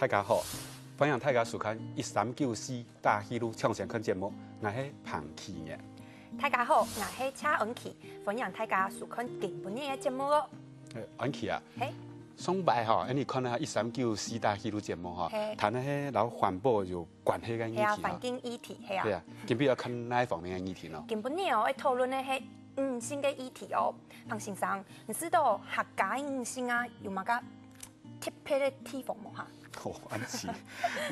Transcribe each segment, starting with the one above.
大家好，欢迎大家收看1394大戏路抢先看节目，我是彭启业。大家好，我是车恩琪，欢迎大家收看今本日的节目哦。安琪啊，嘿，上摆哈，你看下1394大戏路节目哈，谈那些老环保有关系嘅议题啊，环境议题系啊。对啊，今比要看哪一方面嘅议题呢？今本日哦，要讨论的是性嘅议题哦。彭先生，你知道客家性啊有乜个特别的地方冇哈？哦，安琪，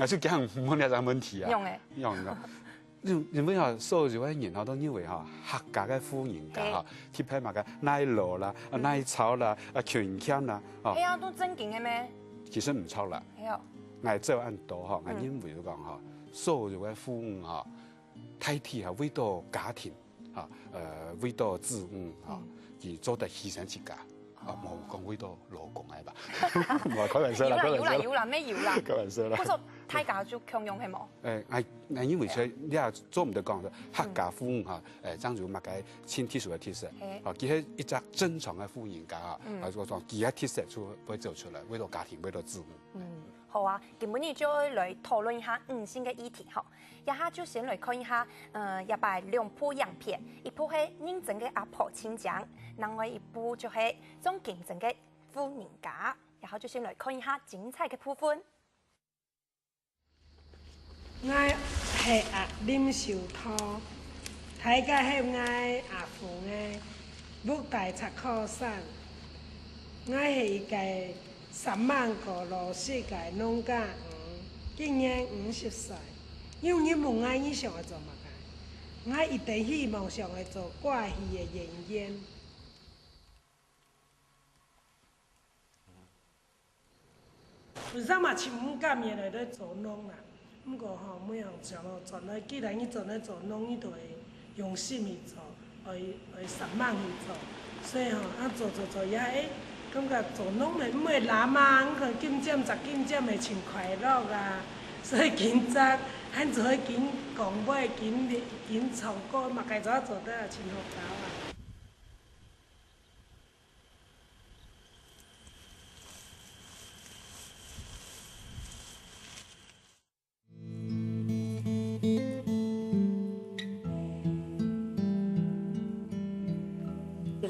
我就讲问一个问题啊。用诶，用嘅。因為啊，所有嘅人好都以為嚇客家嘅富人家嚇，貼喺埋嘅奶酪啦、奶草啦、權腔啦，哦，係啊，都正經嘅咩？其實唔錯啦。係啊，我做按多嚇，我認為講嚇，所有嘅富人嚇，太替係為到家庭嚇，為到子女嚇，而做得犧牲自家。啊，冇講為到老公係吧？唔係開玩笑啦，開玩笑啦，有啦，咩有啦？開玩笑啦。不過大家就強用係冇？我因為佢你也做唔到講嘅客家富人嚇，正如乜嘅千特殊嘅特色，啊，佢係一隻正常嘅富人家嚇，啊，我講佢嘅特色就會做出來，為到家庭，為到子女。好啊，今日就來討論一下性嘅議題吼。一下就先來看一下，一擺兩部影片，一部係認真嘅阿婆親講，另外一部就係種競爭嘅富人家。然後就先來看一下精彩嘅部分。我係阿林秀濤，大家係我阿父嘅舞台出考生，我係一個3萬個老師嘅農家，今年50歲。因為問我以上會做乜嘅，我一定希望上會做歌戲嘅演員。有陣嘛，親母感也來做農啦。不過吼，每樣上咯做咧，既然伊做咧做農，伊就會用心去做，會3萬去做。所以吼，做也感覺做農咧唔會難嘛，佢金獎10金獎會真快樂啊。所以緊張，咱就會緊講尾緊唱歌嘛，該做得真好搞啊。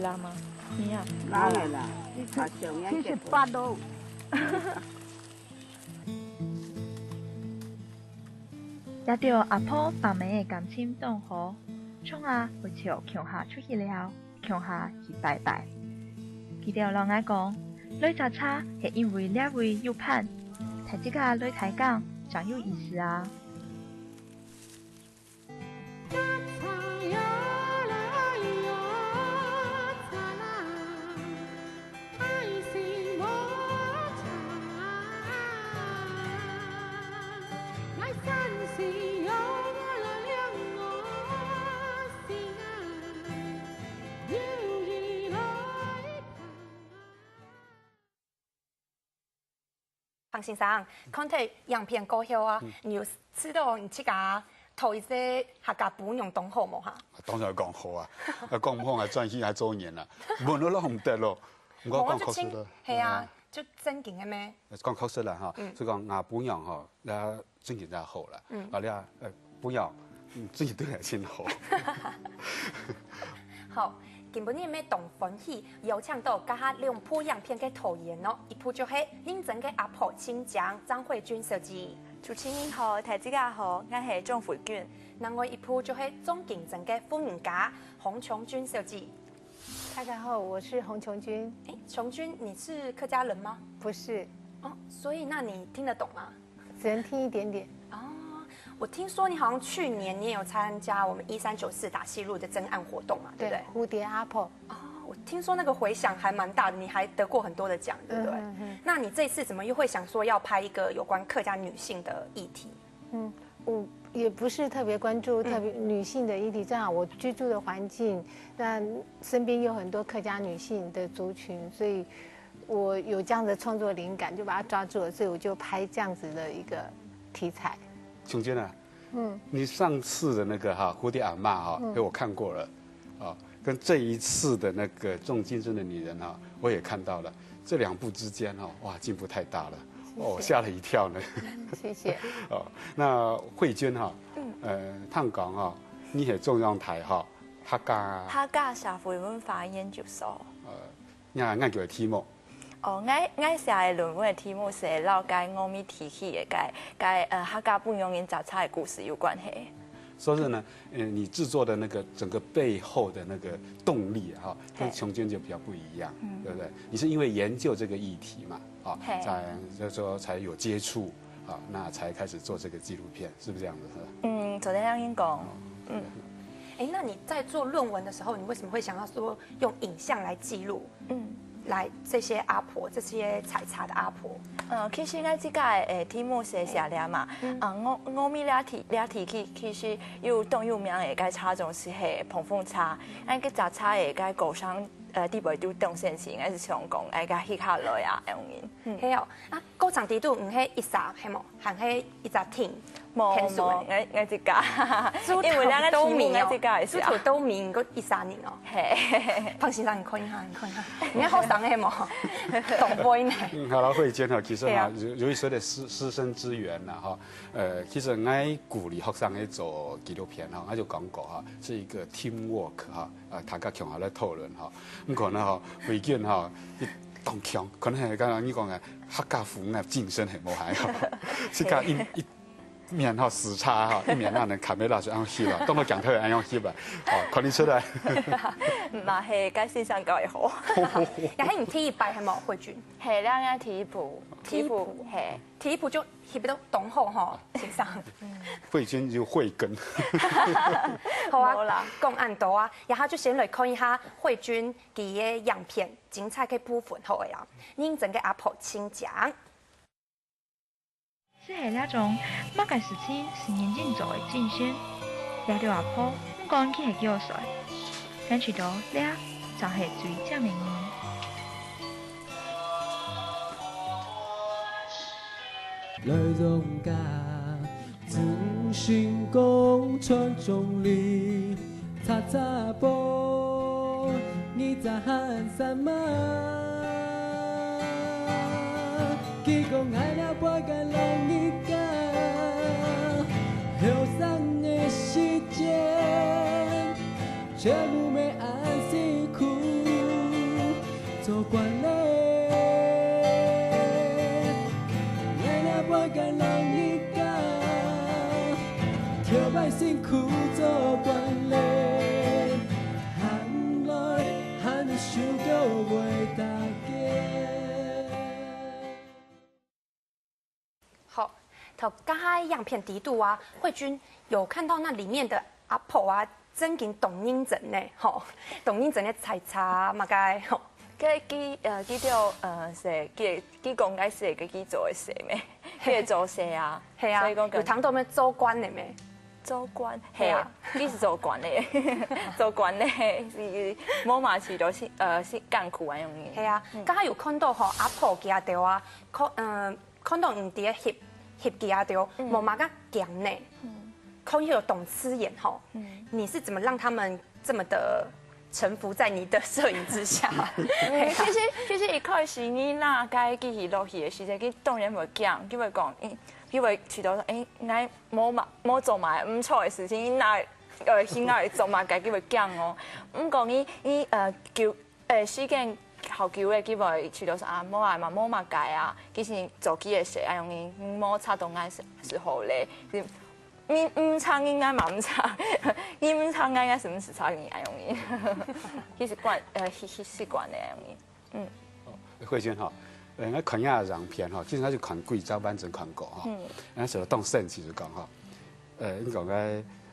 拉嗎？你啊？拉嚟啦，78度。也着阿婆爸妹的感情當好，從啊會朝鄉下出去了，鄉下去拜拜。佢哋老愛講，女揸車係因為兩位有盼，睇這個女抬槓真有意思啊！彭先生，看睇影片過後啊，你有知道你自家頭一隻客家本用講好冇嚇？當然講好啊，講唔好我轉去係做年啦，悶到都唔得咯。我講確實啦，係啊，就正經嘅咩？講確實啦嚇，所以講牙本樣嚇，你真係真好啦，啊你啊本樣真係對你先好。好。今本日咩同歡喜邀請到家下兩部影片嘅導演咯，一部就係認真嘅阿婆親講張慧君小姐，主持人好，大家好，我係張慧君。另外一部就係種競爭嘅富人家洪瓊君小姐。大家好，我是洪瓊君。瓊君，你是客家人嗎？不是。哦，所以那你聽得懂嗎？只能聽一點點。哦，我聽說你好像去年你也有參加我們1394大戲路的徵案活動嘛，對不對？蝴蝶阿婆。哦，我聽說那個回響還蠻大的，你還得過很多的獎，對不對？那你這次怎麼又會想說要拍一個有關客家女性的議題？我也不是特別關注特別女性的議題，正好我居住的環境，那身邊有很多客家女性的族群，所以我有這樣的創作靈感，就把它抓住了，所以我就拍這樣子的一個題材。瓊娟啊，你上次的那個蝴蝶阿嬷哈，給我看過了，啊，跟這一次的那個這種競爭的女人哈，我也看到了，這兩部之間哈，哇，進步太大了。哦，吓了一跳呢。谢谢。哦，那慧娟哈，探讲哈，你係中央台哈客家社會文化研究所。俺叫嘅題目。哦，我寫嘅論文嘅題目是老街我咪提起嘅，客家本鄉人雜差嘅故事有關係。所以呢，你制作的那个整个背后的那个动力哈，跟琼娟就比较不一样，对不对？你是因为研究这个议题嘛，啊，就是说才有接触啊，那才开始做这个纪录片，是不是这样子？昨天让您讲，那你在做论文的时候，你为什么会想要说用影像来记录？来这些阿婆，这些采茶的阿婆。其實我即個誒題目寫下來嘛，我咪倆提起，其實有當有名嘅個茶種是係蓬風茶，嗰個雜茶嘅個高商地位都當先前，係想講嗰個起下來啊樣嘢。係哦，高場地都唔係一紮係冇，行係一紮亭。冇，我即個，因為兩個題目我即個係寫。豬頭都面嗰13年哦。係。彭先生，你看一下，你看學生係冇，懂杯呢？好啦，慧娟哈，其實哈，由於所謂的師生資源啦哈，其實我鼓勵學生去做紀錄片哈，我就講過哈，是一個 teamwork 哈，大家共下來討論哈，咁可能哈，慧娟哈，一動強，可能係剛剛你講嘅客家婦嘅精神係冇係哈，即係一面哈時差哈，一面讓人卡梅拉就按翕啦，當我講特別按用翕啦，哦，看你出來。嘛係介先生教會好。又喺唔睇一擺係冇慧娟。係兩個睇一部係。睇一部就翕到懂好吼，先生。慧娟就慧根。好啊，講咁多啊，然後就先來看一下慧娟佢嘅樣片精彩嘅部分好呀，認真嘅阿婆請講。這係那種馬介事情是認真做嘅競選，掠到阿婆，唔講佢係叫誰，咱去到掠就係最正嘅人。來容家自信公傳眾裏，擦擦波，你在喊什麼？佢講愛了不該讓你講，後生的時間，全部沒安辛苦，做慣了。我敢讓你講，條百辛苦做慣了，喊來喊想到為大家。好，頭剛才樣片底度啊，慧娟有看到那裡面的阿婆啊，真勁懂認真呢，吼，懂認真嘅採茶嘛該吼。佢條是佢講解是佢做嘅事咩？佢做事啊，係啊，有談到咩做官嘅咩？做官係啊，佢是做官嘅，做官嘅是冇嘛是都是艱苦嗰樣嘢。係啊，剛才有看到吼阿婆家條啊，看到唔啲翕家條，冇嘛個強呢，看有懂吃眼吼，你是怎麼讓他們這麼的？臣服在你的攝影之下。其實一開始你那該記起落去嘅時陣，佢當然會講，佢會講，佢會知道我冇做埋唔錯嘅事情，你那去那嚟做埋嘅，佢會講我。唔講你叫時間後叫嘅，佢會知道啊冇啊嘛冇嘛解啊，其實做佢嘅事啊，用你冇擦到眼時候咧。你唔唱應該嘛唔唱，你唔唱應該是唔是唱你愛用你？佢是慣習慣的用你。慧娟哈，我看下樣片哈，其實我就看貴州版真看過哈，我成日當聖其實講哈，你講個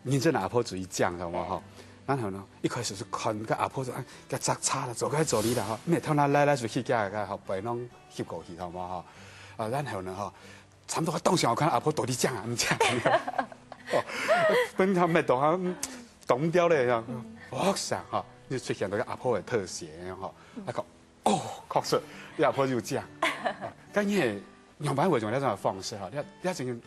認真阿婆主義講係嘛哈，然後呢一開始就看個阿婆就個雜叉啦，做個做呢啦哈，咩偷那來就去架個後背攏翕過去係嘛哈，然後呢哈，差唔多當時我看阿婆到底講啊唔講。哦，本他們都哈懂掉咧，哇塞哈，就出現到個阿婆嘅特寫哈，一個哦，確實，阿婆就這樣，咁嘢用版會用呢種方式哈，一種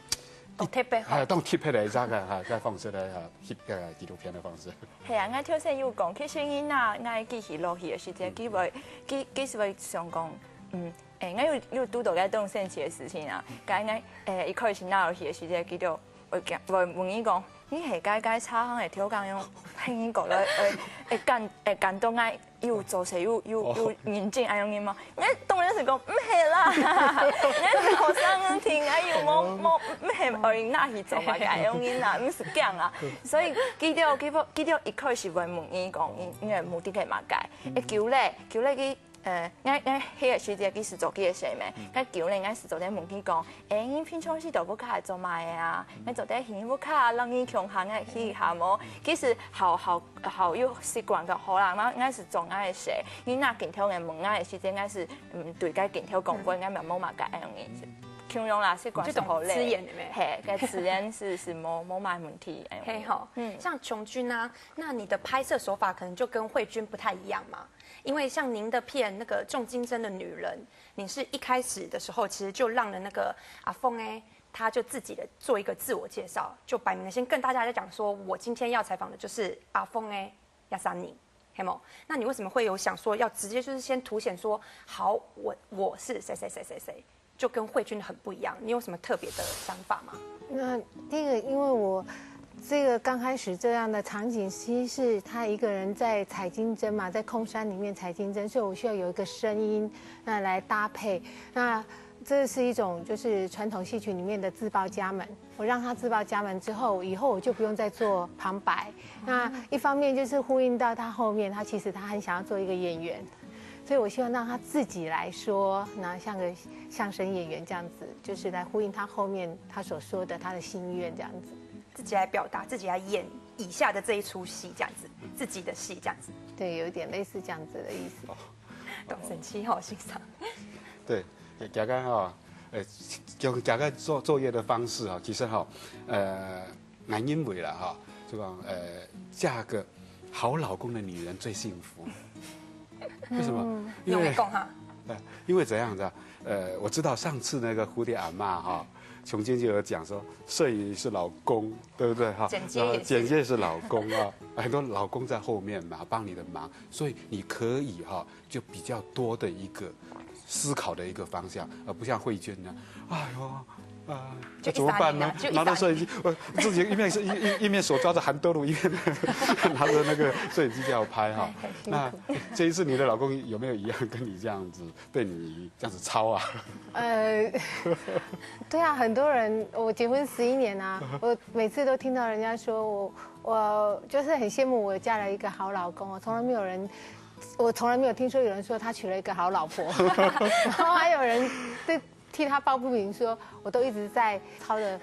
當貼片，係當貼片嚟揸嘅嚇，嘅方式咧嚇，翕嘅紀錄片嘅方式。係啊，我頭先有講，其實你那記起落去嘅時間，佢是會想講。我有拄到个动神奇的事情啊，甲伊开始闹去的时阵，记到会问伊讲，你下该炒行会挑工用兴过来感动爱有做事有认真安样吗？当然是讲唔系啦，学生听啊有冇系会哪去做嘛？安样啦，唔是讲啊。所以记到一开始会问伊讲，因为目的係嘛解？求咧去。迄个时节去是做几个事咩？求咧，是做啲问佢讲，你平常时都不卡做嘛嘅啊？你做啲幸福卡，让你强行嘅去下冇？其实好有习惯嘅，好啦，我是做嘅事，你那镜头嘅问嘅时节，我是对个镜头讲过，我咪冇嘛解样嘅。形容啦，习惯是好累。吃演的没？嘿，个吃演是冇买问题。嘿吼，像琼君啊，那你的拍摄手法可能就跟慧君不太一样嘛。因为像您的片那个重金针的女人，你是一开始的时候其实就让了那个阿凤他就自己的做一个自我介绍，就摆明了先跟大家在讲说，我今天要采访的就是阿凤亚莎妮，黑某。那你为什么会有想说要直接就是先凸显说，好，我是谁，就跟慧君很不一样？你有什么特别的想法吗？那第一个，因为我。这个刚开始这样的场景，其实是他一个人在采金针嘛，在空山里面采金针，所以我需要有一个声音那来搭配。那这是一种就是传统戏曲里面的自报家门。我让他自报家门之后，以后我就不用再做旁白。那一方面就是呼应到他后面，其实他很想要做一个演员，所以我希望让他自己来说，那像个相声演员这样子，就是来呼应他后面他所说的他的心愿这样子。自己来表达，自己来演以下的这一出戏，这样子，自己的戏这样子。对，有一点类似这样子的意思。懂神七好欣赏。对，大家哈，用大家作业的方式哈，其实哈，男因为啦哈，就讲嫁个好老公的女人最幸福。为什么？因为因为怎样子啊？我知道上次那个蝴蝶阿嬷哈。琼君就有讲说，摄影是老公，对不对哈？剪接是老公啊，很多老公在后面嘛，帮你的忙，所以你可以哈，就比较多的一个思考的一个方向，而不像慧君呢，哎呦。这怎么办呢？拿到摄影机，自己一面手抓着韩德鲁，一面拿着那个摄影机就要拍哈。那这一次你的老公有没有一样跟你这样子被你这样子抄啊？对啊，很多人，我结婚11年啊，我每次都听到人家说我就是很羡慕我嫁了一个好老公，我从来没有听说有人说他娶了一个好老婆，然后还有人对。替他抱不平，说我都一直在抄的，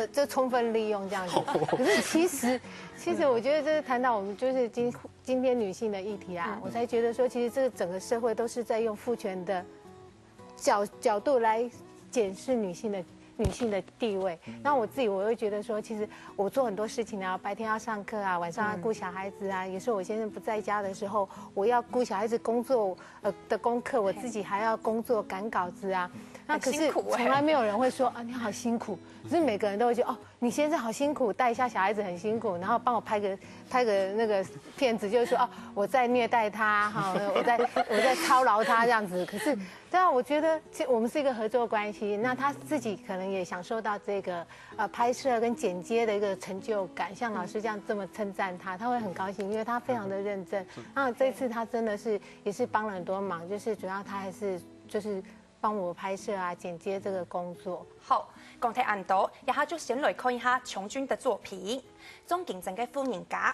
就充分利用这样子。可是其实我觉得这是谈到我们就是今天女性的议题啊，我才觉得说，其实这个整个社会都是在用父权的角度来检视女性的地位。那我会觉得说，其实我做很多事情啊，白天要上课啊，晚上要顾小孩子啊，有时候我先生不在家的时候，我要顾小孩子工作的功课，我自己还要工作赶稿子啊。那可是从来没有人会说啊，你好辛苦。可是每个人都会觉得哦，你先生好辛苦，带一下小孩子很辛苦，然后帮我拍个那个片子，就是说哦，我在虐待他哈，我在操劳他这样子。可是对啊，我觉得我们是一个合作关系，那他自己可能也享受到这个拍摄跟剪接的一个成就感。像老师这么称赞他会很高兴，因为他非常的认真。那这次他真的是也是帮了很多忙，就是主要他还是就是帮我拍摄啊、剪接这个工作。好，讲睇按度，然後就先來看一下瓊君的作品《中競爭嘅富人家》。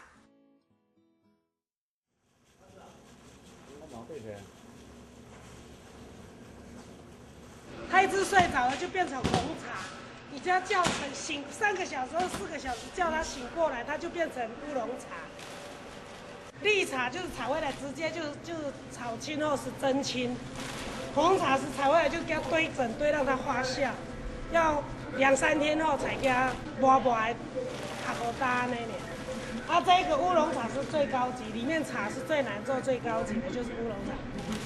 他一直睡着了就变成红茶，你只要叫醒3个小时或4个小时叫他醒过来，他就变成乌龙茶。绿茶就是采回来直接就炒青后是蒸青。红茶是采回来就给它堆整堆，让它发酵，要2、3天后才给它磨来，卡不搭那点。这个乌龙茶是最高级，里面茶是最难做、最高级的，就是乌龙茶。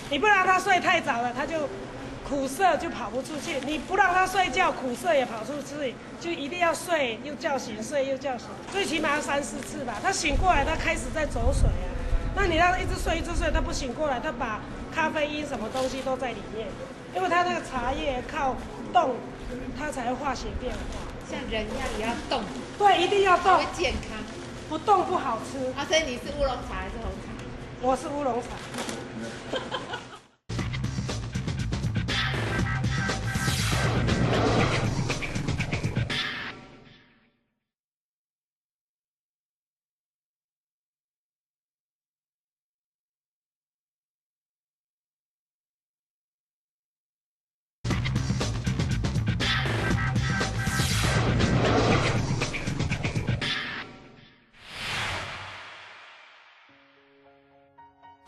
你不让它睡太早了，它就苦涩就跑不出去；你不让它睡觉，苦涩也跑出去，就一定要睡又叫醒，睡又叫醒，最起码要3、4次吧。它醒过来，它开始在走水啊。那你让它一直睡，它不醒过来，它把咖啡因什么东西都在里面。因为它那个茶叶靠动，它才会化学变化。像人一样也要动，对，一定要动，会健康。不动不好吃。啊，所以你是乌龙茶还是红茶？我是乌龙茶。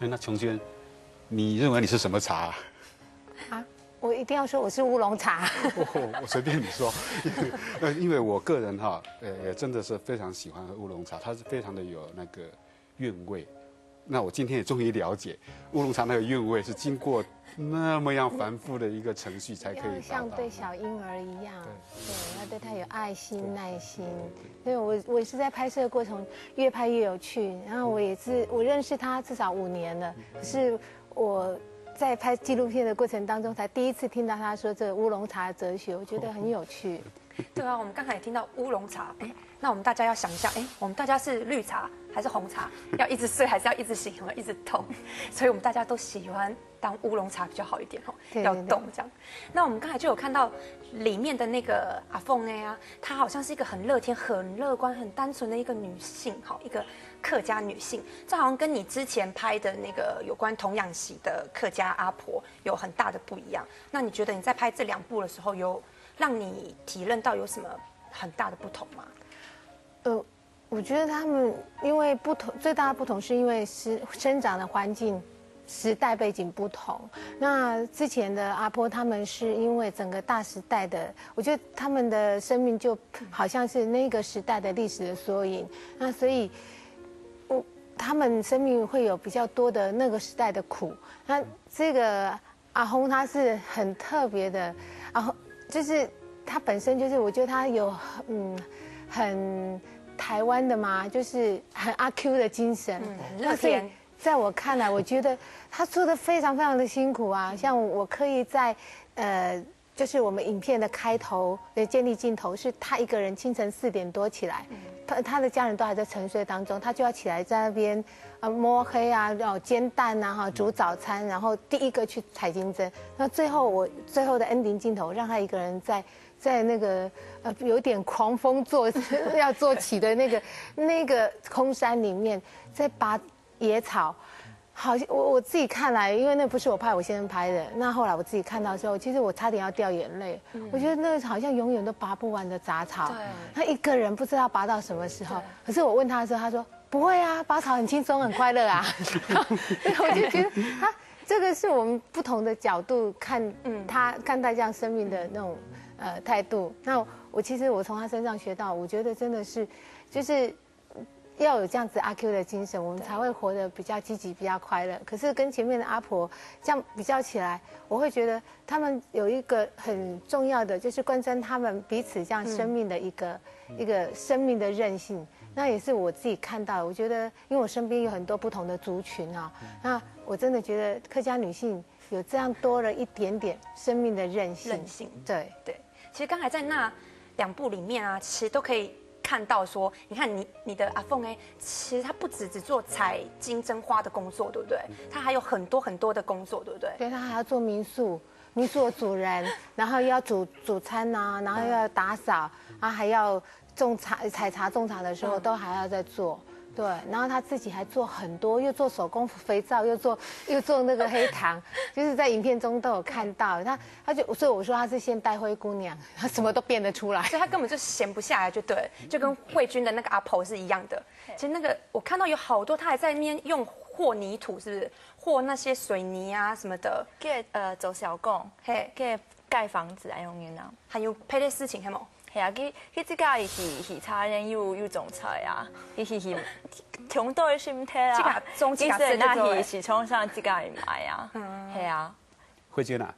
那琼娟，你认为你是什么茶？啊，我一定要说我是乌龙茶。我随便你说，因为我个人哈，真的是非常喜欢喝乌龙茶，它是非常的有那个韵味。那我今天也终于了解，乌龙茶那个韵味是经过那么样繁复的一个程序才可以达到。像对小婴儿一样，对，要对他有爱心、耐心。因为我也是在拍摄的过程越拍越有趣，然后我认识他至少5年了，可是我在拍纪录片的过程当中才第一次听到他说这乌龙茶的哲学，我觉得很有趣。对啊，我们刚才也听到乌龙茶，那我们大家要想一下，我们大家是绿茶还是红茶？要一直睡还是要一直醒，一直动？所以我们大家都喜欢当乌龙茶比较好一点哦，要动这样。那我们刚才就有看到里面的那个阿凤啊，她好像是一个很乐天、很乐观、很单纯的一个女性，一个客家女性。这好像跟你之前拍的那个有关童养媳的客家阿婆有很大的不一样。那你觉得你在拍这2部的时候，有让你体认到有什么很大的不同吗？我觉得他们因为不同，最大的不同是因为生长的环境、时代背景不同。那之前的阿婆他们是因为整个大时代的，我觉得他们的生命就好像是那个时代的历史的缩影。那所以，他们生命会有比较多的那个时代的苦。那这个阿红他是很特别的，然后就是他本身就是我觉得他有很台湾的嘛，就是很阿 Q 的精神，乐天。在我看来，我觉得他做的非常非常的辛苦啊。像我可以在就是我们影片的开头的建立镜头，是他一个人清晨4点多起来，他的家人都还在沉睡当中，他就要起来在那边摸黑啊，然后煎蛋啊，煮早餐，然后第一个去采金针。那最后的 ending 镜头，让他一个人在那个有点狂风要做起的那个空山里面，在拔野草。好，我自己看来，因为那不是我拍，我先生拍的。那后来我自己看到的时候，其实我差点要掉眼泪。我觉得那好像永远都拔不完的杂草，他一个人不知道拔到什么时候。可是我问他的时候，他说不会啊，拔草很轻松很快乐啊。我就觉得这个是我们不同的角度看看待这样生命的那种态度。那其实我从他身上学到，我觉得真的是就是要有这样子阿 Q 的精神，我们才会活得比较积极、比较快乐。可是跟前面的阿婆这样比较起来，我会觉得他们有一个很重要的，就是贯穿他们彼此这样生命的一个生命的韧性。那也是我自己看到的，我觉得因为我身边有很多不同的族群啊，那我真的觉得客家女性有这样多了一点点生命的韧性。对。其实刚才在那2部里面啊，其实都可以看到说，你看你的阿凤其实她不只做采金针花的工作，对不对？她还有很多很多的工作，对不对？对，她还要做民宿的主人，然后要煮餐啊，然后要打扫，然后还要采茶种茶的时候都还要在做。对，然后她自己还做很多，又做手工肥皂，又做那个黑糖，就是在影片中都有看到。所以我说她是现代灰姑娘，她什么都变得出来，所以她根本就闲不下来，就对，就跟慧君的那个阿婆是一样的。其实那个我看到有好多，她还在那边用和泥土，是不是和那些水泥啊什么的，给做小工，给盖房子啊用的，还有配类事情，系冇？係啊，佢即家係差人要種菜啊，佢挺多嘅心態啊，其實那係市場上即家買啊，係啊。慧娟啊，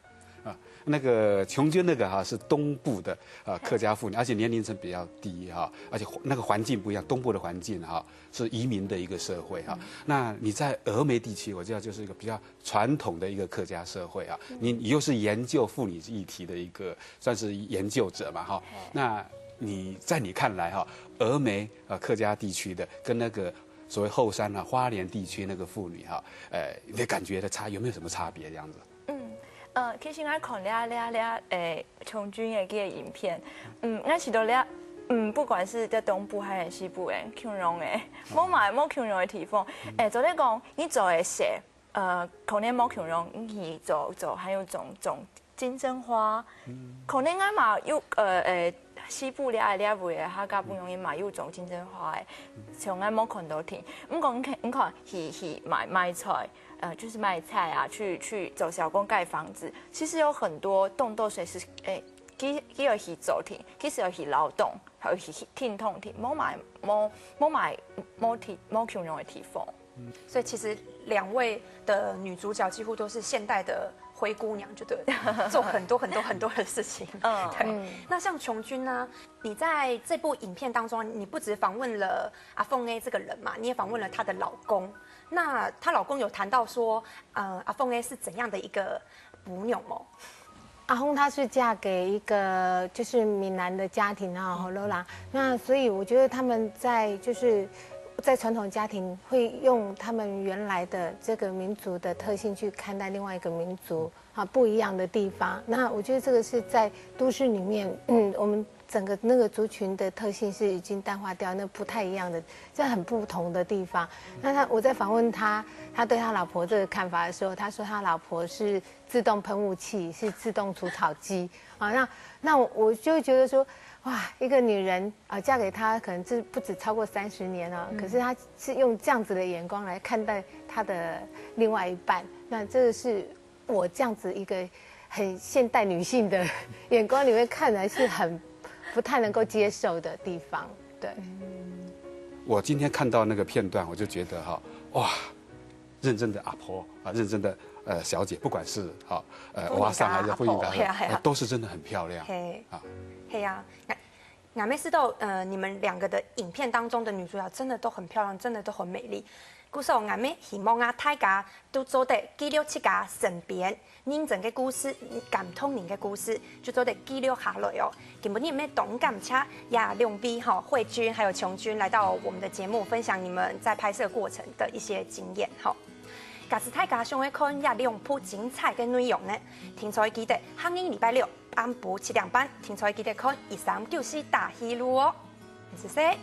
那个琼娟那个哈是东部的客家妇女，而且年龄层比较低哈，而且那个环境不一样，东部的环境哈是移民的一个社会哈。那你在峨眉地区，我知道就是一个比较传统的一个客家社会啊，你又是研究妇女议题的一个算是研究者嘛哈。那你在你看来哈，峨眉客家地区的跟那个所谓后山花莲地区那个妇女哈，你的感觉的有没有什么差别这样子？其实我看琼君的这个影片，我是到不管是在东部还是西部的腔容的，冇腔容的地方，就咧讲你做的写，可能冇腔容，你做还有种金针花，可能我嘛有西部咧位的客家不容易嘛有种金针花的，从我冇看到听，不过你看去卖菜。就是卖菜啊，去走小工盖房子，其实有很多动作水是佢要去做田，其实要去劳动，还有去听痛田，冇强容的地方。所以其实2位的女主角几乎都是现代的灰姑娘，就对了，做很多的事情。对。那像琼君呢，你在这部影片当中，你不只访问了阿凤 A 这个人嘛，你也访问了她的老公。那她老公有谈到说，阿凤 A 是怎样的一个母女哦？阿凤她是嫁给一个就是闽南的家庭啊，好罗啦。那所以我觉得他们在传统家庭会用他们原来的这个民族的特性去看待另外一个民族不一样的地方。那我觉得这个是在都市里面，我们整个那个族群的特性是已经淡化掉，那不太一样的，这很不同的地方。那我在访问他对他老婆这个看法的时候，他说他老婆是自动喷雾器，是自动除草机那我就会觉得说，哇，一个女人嫁给他可能不止超过30年了，可是她是用这样子的眼光来看待她的另外一半，那这个是我这样子一个很现代女性的眼光里面看来是很不太能够接受的地方。对，我今天看到那个片段，我就觉得哇，认真的阿婆认真的小姐，不管是娃上还是婚姻达，都是真的很漂亮。嘿呀，俺妹知道，你们2个的影片当中的女主角真的都很漂亮，真的都很美丽。故事俺妹希望大家都做得記錄自家身邊認真嘅故事、感動人嘅故事，就做得記錄下來哦。今日你們動感車呀2位慧君還有瓊君來到我們的節目，分享你們在拍攝過程的一些經驗假使大家想要看2部精彩嘅內容呢，聽彩記得下個禮拜6暗晡7點半，聽彩記得看1394大戲路哦。謝謝。